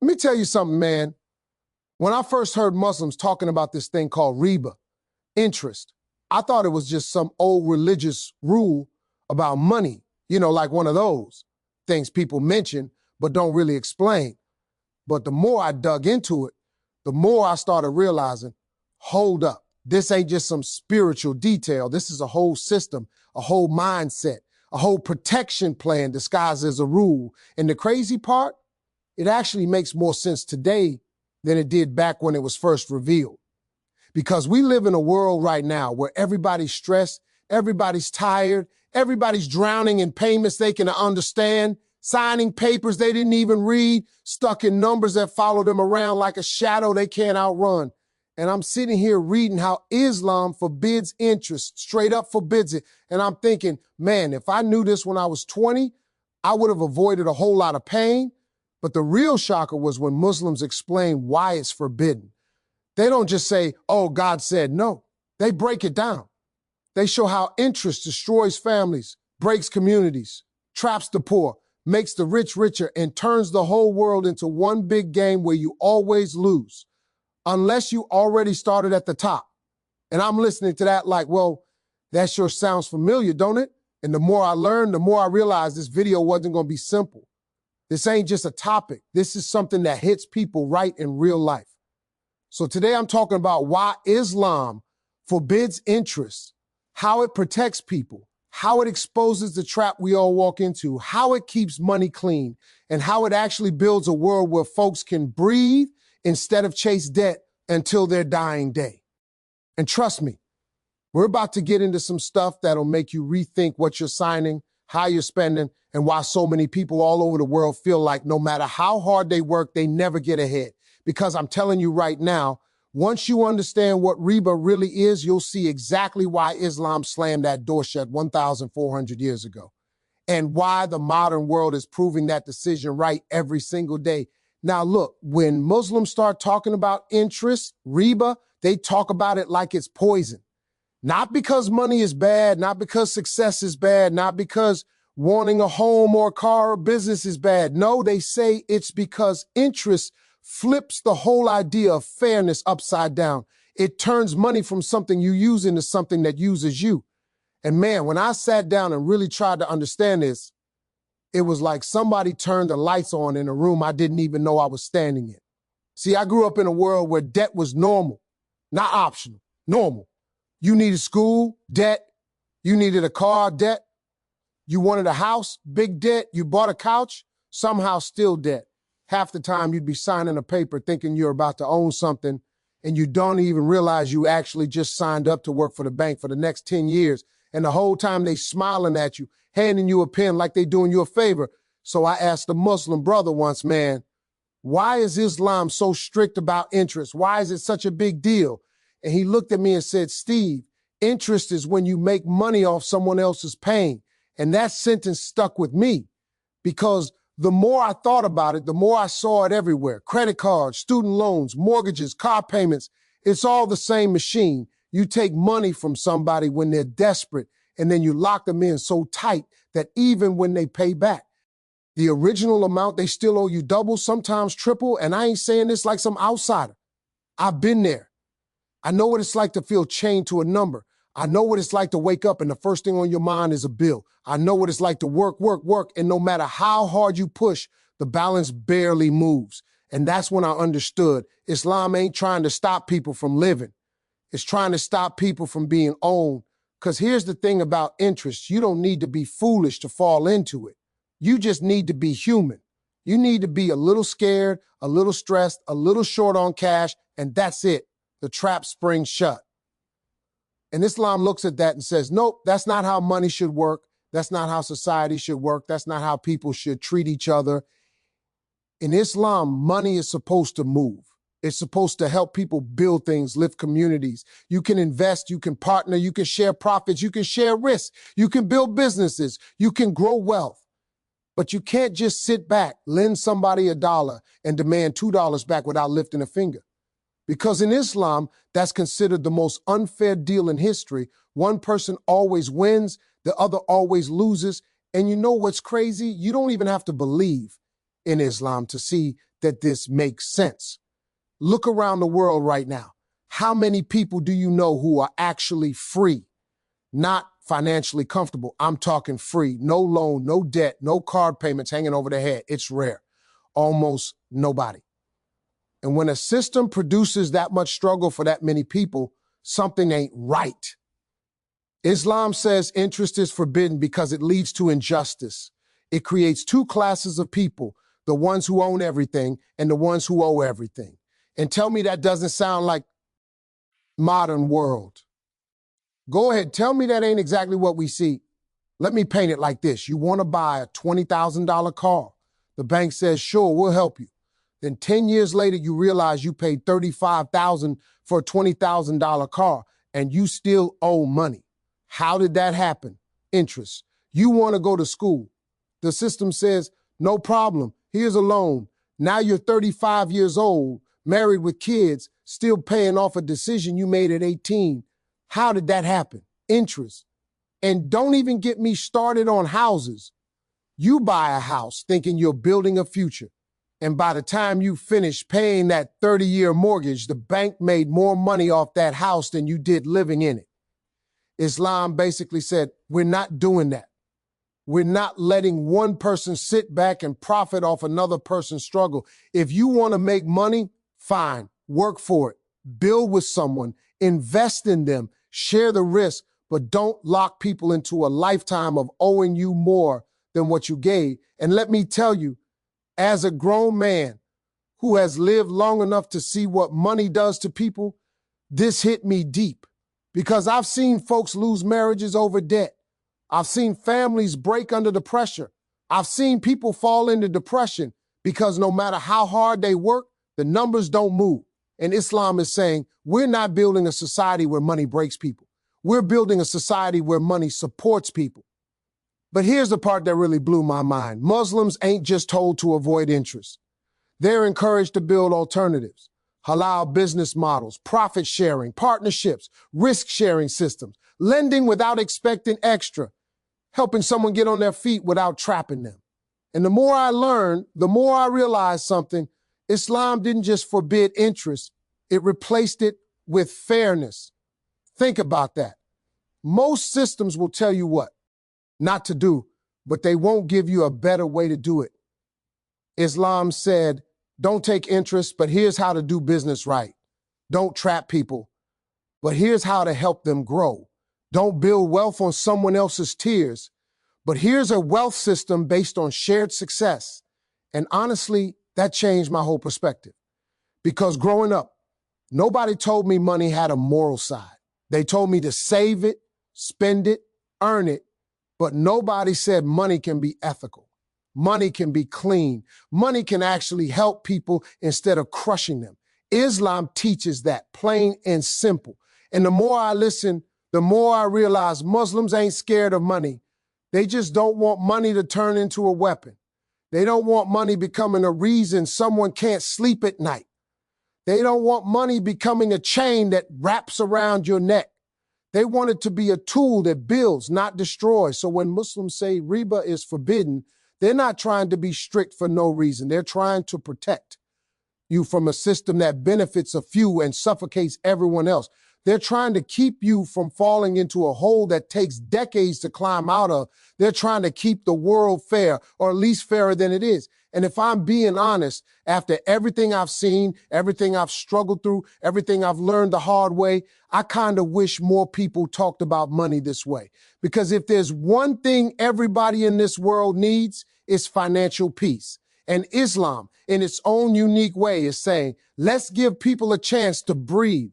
Let me tell you something, man. When I first heard Muslims talking about this thing called Riba, interest, I thought it was just some old religious rule about money, like one of those things people mention but don't really explain. But the more I dug into it, the more I started realizing, hold up, this ain't just some spiritual detail. This is a whole system, a whole mindset, a whole protection plan disguised as a rule. And the crazy part, it actually makes more sense today than it did back when it was first revealed. Because we live in a world right now where everybody's stressed, everybody's tired, everybody's drowning in payments they can understand, signing papers they didn't even read, stuck in numbers that follow them around like a shadow they can't outrun. And I'm sitting here reading how Islam forbids interest, straight up forbids it. And I'm thinking, man, if I knew this when I was 20, I would have avoided a whole lot of pain. But the real shocker was when Muslims explain why it's forbidden. They don't just say, oh, God said no. They break it down. They show how interest destroys families, breaks communities, traps the poor, makes the rich richer, and turns the whole world into one big game where you always lose, unless you already started at the top. And I'm listening to that like, well, that sure sounds familiar, don't it? And the more I learned, the more I realized this video wasn't going to be simple. This ain't just a topic. This is something that hits people right in real life. So today I'm talking about why Islam forbids interest, how it protects people, how it exposes the trap we all walk into, how it keeps money clean, and how it actually builds a world where folks can breathe instead of chase debt until their dying day. And trust me, we're about to get into some stuff that'll make you rethink what you're signing, how you're spending, and why so many people all over the world feel like no matter how hard they work, they never get ahead. Because I'm telling you right now, once you understand what Riba really is, you'll see exactly why Islam slammed that door shut 1,400 years ago, and why the modern world is proving that decision right every single day. Now look, when Muslims start talking about interest, Riba, they talk about it like it's poison. Not because money is bad, not because success is bad, not because wanting a home or a car or business is bad. No, they say it's because interest flips the whole idea of fairness upside down. It turns money from something you use into something that uses you. And man, when I sat down and really tried to understand this, it was like somebody turned the lights on in a room I didn't even know I was standing in. See, I grew up in a world where debt was normal, not optional, normal. You needed school, debt. You needed a car, debt. You wanted a house, big debt. You bought a couch, somehow still debt. Half the time you'd be signing a paper thinking you're about to own something, and you don't even realize you actually just signed up to work for the bank for the next 10 years. And the whole time they smiling at you, handing you a pen like they doing you a favor. So I asked a Muslim brother once, man, why is Islam so strict about interest? Why is it such a big deal? And he looked at me and said, Steve, interest is when you make money off someone else's pain. And that sentence stuck with me because the more I thought about it, the more I saw it everywhere. Credit cards, student loans, mortgages, car payments. It's all the same machine. You take money from somebody when they're desperate, and then you lock them in so tight that even when they pay back, the original amount, they still owe you double, sometimes triple. And I ain't saying this like some outsider. I've been there. I know what it's like to feel chained to a number. I know what it's like to wake up and the first thing on your mind is a bill. I know what it's like to work, and no matter how hard you push, the balance barely moves. And that's when I understood Islam ain't trying to stop people from living. It's trying to stop people from being owned. Because here's the thing about interest. You don't need to be foolish to fall into it. You just need to be human. You need to be a little scared, a little stressed, a little short on cash, and that's it. The trap springs shut. And Islam looks at that and says, nope, that's not how money should work. That's not how society should work. That's not how people should treat each other. In Islam, money is supposed to move. It's supposed to help people build things, lift communities. You can invest, you can partner, you can share profits, you can share risks, you can build businesses, you can grow wealth. But you can't just sit back, lend somebody $1 and demand $2 back without lifting a finger. Because in Islam, that's considered the most unfair deal in history. One person always wins, the other always loses. And you know what's crazy? You don't even have to believe in Islam to see that this makes sense. Look around the world right now. How many people do you know who are actually free? Not financially comfortable. I'm talking free. No loan, no debt, no card payments hanging over their head. It's rare. Almost nobody. And when a system produces that much struggle for that many people, something ain't right. Islam says interest is forbidden because it leads to injustice. It creates two classes of people, the ones who own everything and the ones who owe everything. And tell me that doesn't sound like modern world. Go ahead, tell me that ain't exactly what we see. Let me paint it like this. You want to buy a $20,000 car. The bank says, sure, we'll help you. Then 10 years later, you realize you paid $35,000 for a $20,000 car and you still owe money. How did that happen? Interest. You want to go to school. The system says, no problem, here's a loan. Now you're 35 years old, married with kids, still paying off a decision you made at 18. How did that happen? Interest. And don't even get me started on houses. You buy a house thinking you're building a future. And by the time you finish paying that 30-year mortgage, the bank made more money off that house than you did living in it. Islam basically said, we're not doing that. We're not letting one person sit back and profit off another person's struggle. If you want to make money, fine, work for it. Build with someone, invest in them, share the risk, but don't lock people into a lifetime of owing you more than what you gave. And let me tell you, as a grown man who has lived long enough to see what money does to people, this hit me deep because I've seen folks lose marriages over debt. I've seen families break under the pressure. I've seen people fall into depression because no matter how hard they work, the numbers don't move. And Islam is saying, we're not building a society where money breaks people. We're building a society where money supports people. But here's the part that really blew my mind. Muslims ain't just told to avoid interest. They're encouraged to build alternatives, halal business models, profit sharing, partnerships, risk sharing systems, lending without expecting extra, helping someone get on their feet without trapping them. And the more I learned, the more I realized something. Islam didn't just forbid interest, it replaced it with fairness. Think about that. Most systems will tell you what not to do, but they won't give you a better way to do it. Islam said, don't take interest, but here's how to do business right. Don't trap people, but here's how to help them grow. Don't build wealth on someone else's tears, but here's a wealth system based on shared success. And honestly, that changed my whole perspective. Because growing up, nobody told me money had a moral side. They told me to save it, spend it, earn it, but nobody said money can be ethical. Money can be clean. Money can actually help people instead of crushing them. Islam teaches that, plain and simple. And the more I listen, the more I realize Muslims ain't scared of money. They just don't want money to turn into a weapon. They don't want money becoming a reason someone can't sleep at night. They don't want money becoming a chain that wraps around your neck. They want it to be a tool that builds, not destroys. So when Muslims say Riba is forbidden, they're not trying to be strict for no reason. They're trying to protect you from a system that benefits a few and suffocates everyone else. They're trying to keep you from falling into a hole that takes decades to climb out of. They're trying to keep the world fair, or at least fairer than it is. And if I'm being honest, after everything I've seen, everything I've struggled through, everything I've learned the hard way, I kind of wish more people talked about money this way. Because if there's one thing everybody in this world needs, it's financial peace. And Islam, in its own unique way, is saying, let's give people a chance to breathe.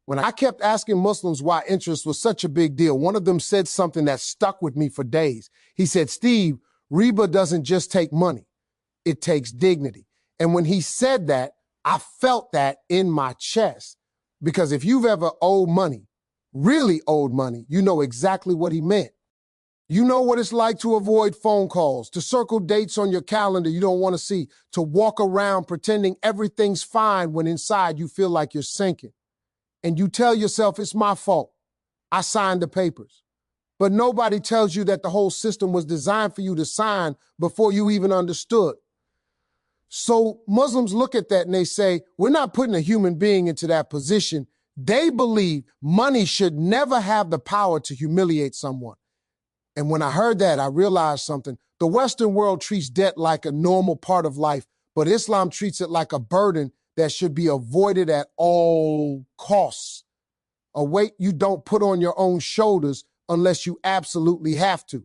When I kept asking Muslims why interest was such a big deal, one of them said something that stuck with me for days. He said, Steve, Riba doesn't just take money, it takes dignity. And when he said that, I felt that in my chest. Because if you've ever owed money, really owed money, you know exactly what he meant. You know what it's like to avoid phone calls, to circle dates on your calendar you don't want to see, to walk around pretending everything's fine when inside you feel like you're sinking. And you tell yourself, it's my fault. I signed the papers. But nobody tells you that the whole system was designed for you to sign before you even understood. So Muslims look at that and they say, we're not putting a human being into that position. They believe money should never have the power to humiliate someone. And when I heard that, I realized something. The Western world treats debt like a normal part of life, but Islam treats it like a burden that should be avoided at all costs. A weight you don't put on your own shoulders unless you absolutely have to.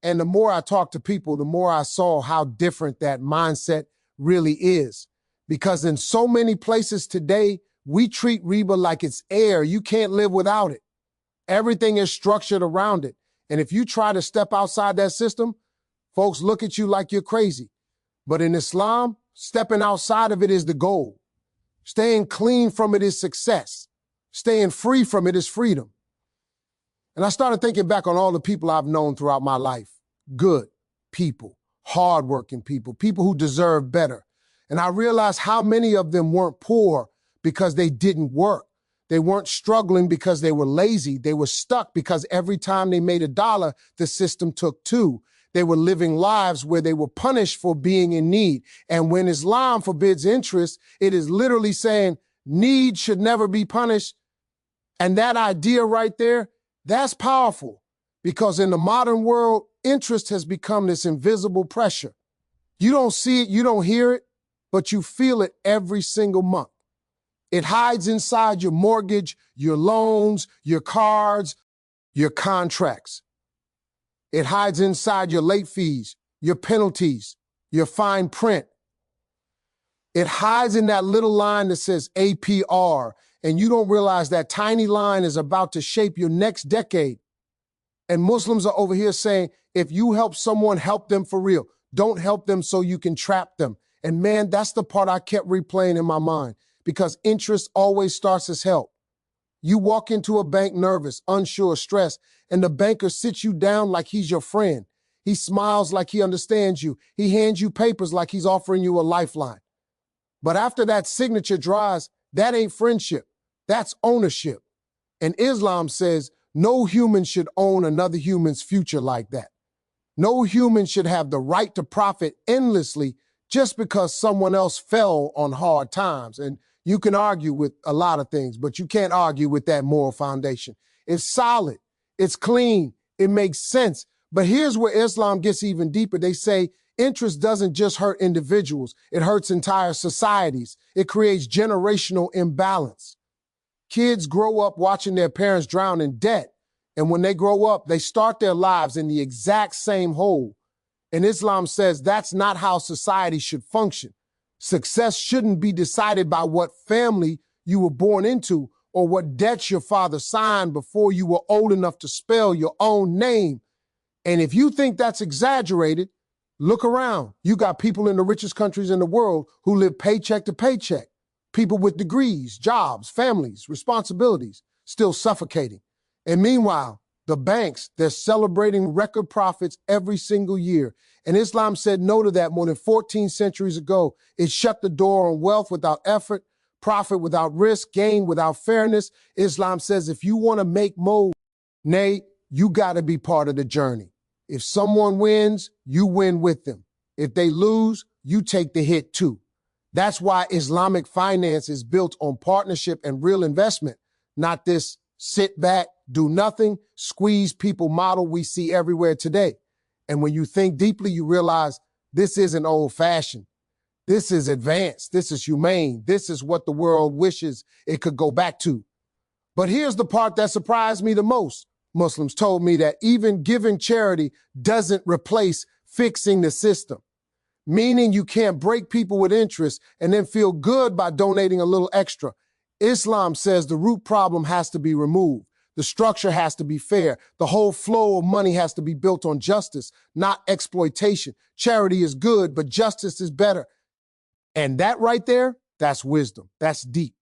And the more I talked to people, the more I saw how different that mindset really is. Because in so many places today, we treat Riba like it's air. You can't live without it. Everything is structured around it. And if you try to step outside that system, folks look at you like you're crazy. But in Islam, stepping outside of it is the goal. Staying clean from it is success. Staying free from it is freedom. And I started thinking back on all the people I've known throughout my life. Good people, hardworking people, people who deserve better. And I realized how many of them weren't poor because they didn't work. They weren't struggling because they were lazy. They were stuck because every time they made $1, the system took $2. They were living lives where they were punished for being in need. And when Islam forbids interest, it is literally saying need should never be punished. And that idea right there, that's powerful, because in the modern world, interest has become this invisible pressure. You don't see it, you don't hear it, but you feel it every single month. It hides inside your mortgage, your loans, your cards, your contracts. It hides inside your late fees, your penalties, your fine print. It hides in that little line that says APR, and you don't realize that tiny line is about to shape your next decade. And Muslims are over here saying, if you help someone, help them for real. Don't help them so you can trap them. And man, that's the part I kept replaying in my mind, because interest always starts as help. You walk into a bank nervous, unsure, stressed, and the banker sits you down like he's your friend. He smiles like he understands you. He hands you papers like he's offering you a lifeline. But after that signature dries, that ain't friendship. That's ownership. And Islam says no human should own another human's future like that. No human should have the right to profit endlessly just because someone else fell on hard times. And you can argue with a lot of things, but you can't argue with that moral foundation. It's solid. It's clean. It makes sense. But here's where Islam gets even deeper. They say interest doesn't just hurt individuals. It hurts entire societies. It creates generational imbalance. Kids grow up watching their parents drown in debt. And when they grow up, they start their lives in the exact same hole. And Islam says that's not how society should function. Success shouldn't be decided by what family you were born into or what debts your father signed before you were old enough to spell your own name. And if you think that's exaggerated, look around. You got people in the richest countries in the world who live paycheck to paycheck. People with degrees, jobs, families, responsibilities, still suffocating. And meanwhile, the banks, they're celebrating record profits every single year. And Islam said no to that more than 14 centuries ago. It shut the door on wealth without effort, profit without risk, gain without fairness. Islam says if you want to make more, nay, you got to be part of the journey. If someone wins, you win with them. If they lose, you take the hit too. That's why Islamic finance is built on partnership and real investment, not this sit back, do nothing, squeeze people model we see everywhere today. And when you think deeply, you realize this isn't old-fashioned. This is advanced. This is humane. This is what the world wishes it could go back to. But here's the part that surprised me the most. Muslims told me that even giving charity doesn't replace fixing the system. Meaning you can't break people with interest and then feel good by donating a little extra. Islam says the root problem has to be removed. The structure has to be fair. The whole flow of money has to be built on justice, not exploitation. Charity is good, but justice is better. And that right there, that's wisdom. That's deep.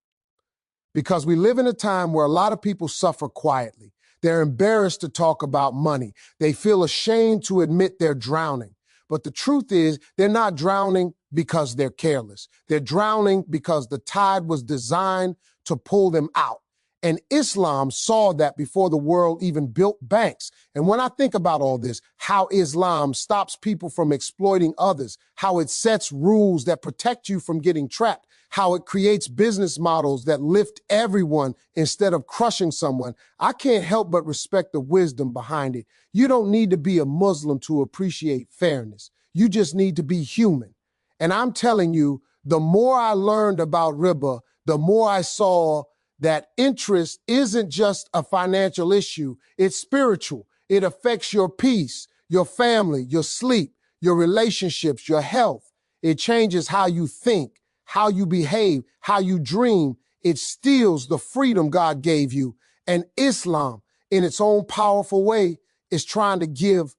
Because we live in a time where a lot of people suffer quietly. They're embarrassed to talk about money. They feel ashamed to admit they're drowning. But the truth is, they're not drowning because they're careless. They're drowning because the tide was designed to pull them out. And Islam saw that before the world even built banks. And when I think about all this, how Islam stops people from exploiting others, how it sets rules that protect you from getting trapped, how it creates business models that lift everyone instead of crushing someone, I can't help but respect the wisdom behind it. You don't need to be a Muslim to appreciate fairness. You just need to be human. And I'm telling you, the more I learned about Riba, the more I saw that interest isn't just a financial issue, it's spiritual. It affects your peace, your family, your sleep, your relationships, your health. It changes how you think, how you behave, how you dream. It steals the freedom God gave you. And Islam, in its own powerful way, is trying to give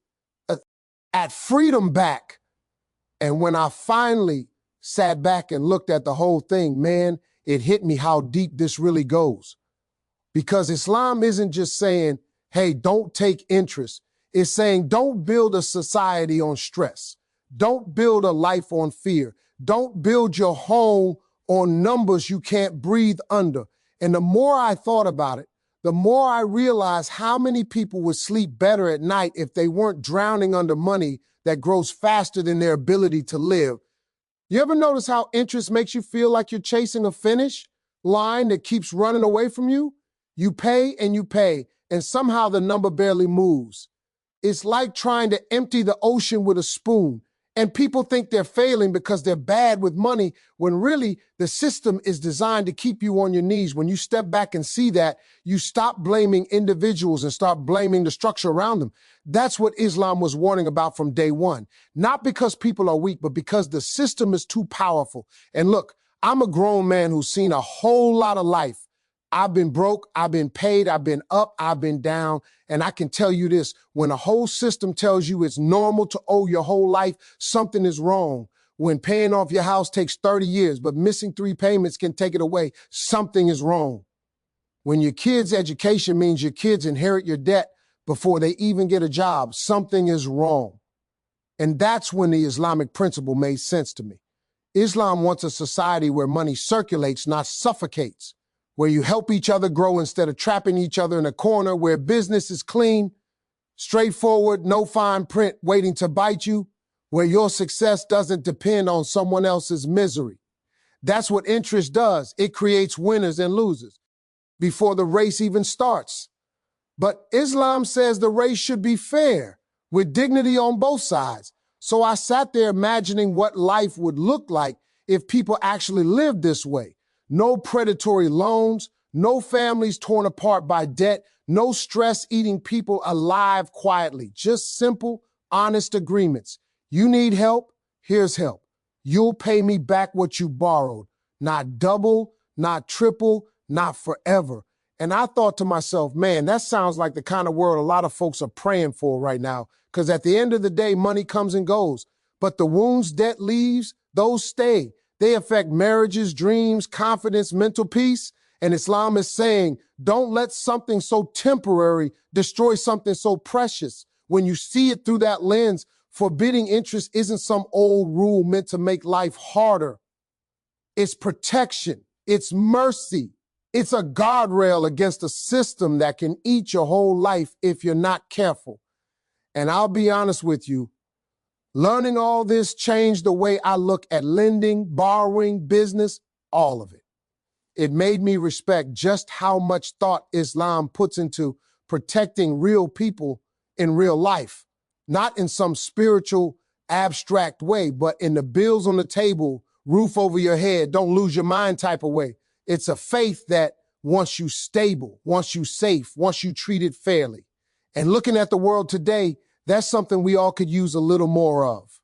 that freedom back. And when I finally sat back and looked at the whole thing, man, it hit me how deep this really goes. Because Islam isn't just saying, hey, don't take interest. It's saying, don't build a society on stress. Don't build a life on fear. Don't build your home on numbers you can't breathe under. And the more I thought about it, the more I realized how many people would sleep better at night if they weren't drowning under money that grows faster than their ability to live. You ever notice how interest makes you feel like you're chasing a finish line that keeps running away from you? You pay, and somehow the number barely moves. It's like trying to empty the ocean with a spoon. And people think they're failing because they're bad with money, when really the system is designed to keep you on your knees. When you step back and see that, you stop blaming individuals and start blaming the structure around them. That's what Islam was warning about from day one. Not because people are weak, but because the system is too powerful. And look, I'm a grown man who's seen a whole lot of life. I've been broke, I've been paid, I've been up, I've been down. And I can tell you this, when a whole system tells you it's normal to owe your whole life, something is wrong. When paying off your house takes 30 years, but missing 3 payments can take it away, something is wrong. When your kids' education means your kids inherit your debt before they even get a job, something is wrong. And that's when the Islamic principle made sense to me. Islam wants a society where money circulates, not suffocates, where you help each other grow instead of trapping each other in a corner, where business is clean, straightforward, no fine print waiting to bite you, where your success doesn't depend on someone else's misery. That's what interest does. It creates winners and losers before the race even starts. But Islam says the race should be fair, with dignity on both sides. So I sat there imagining what life would look like if people actually lived this way. No predatory loans, no families torn apart by debt, no stress eating people alive quietly, just simple, honest agreements. You need help? Here's help. You'll pay me back what you borrowed. Not double, not triple, not forever. And I thought to myself, man, that sounds like the kind of world a lot of folks are praying for right now, because at the end of the day, money comes and goes. But the wounds debt leaves, those stay. They affect marriages, dreams, confidence, mental peace. And Islam is saying, don't let something so temporary destroy something so precious. When you see it through that lens, forbidding interest isn't some old rule meant to make life harder. It's protection. It's mercy. It's a guardrail against a system that can eat your whole life if you're not careful. And I'll be honest with you, learning all this changed the way I look at lending, borrowing, business, all of it. It made me respect just how much thought Islam puts into protecting real people in real life, not in some spiritual, abstract way, but in the bills on the table, roof over your head, don't lose your mind type of way. It's a faith that wants you stable, wants you safe, wants you treated fairly. And looking at the world today, that's something we all could use a little more of.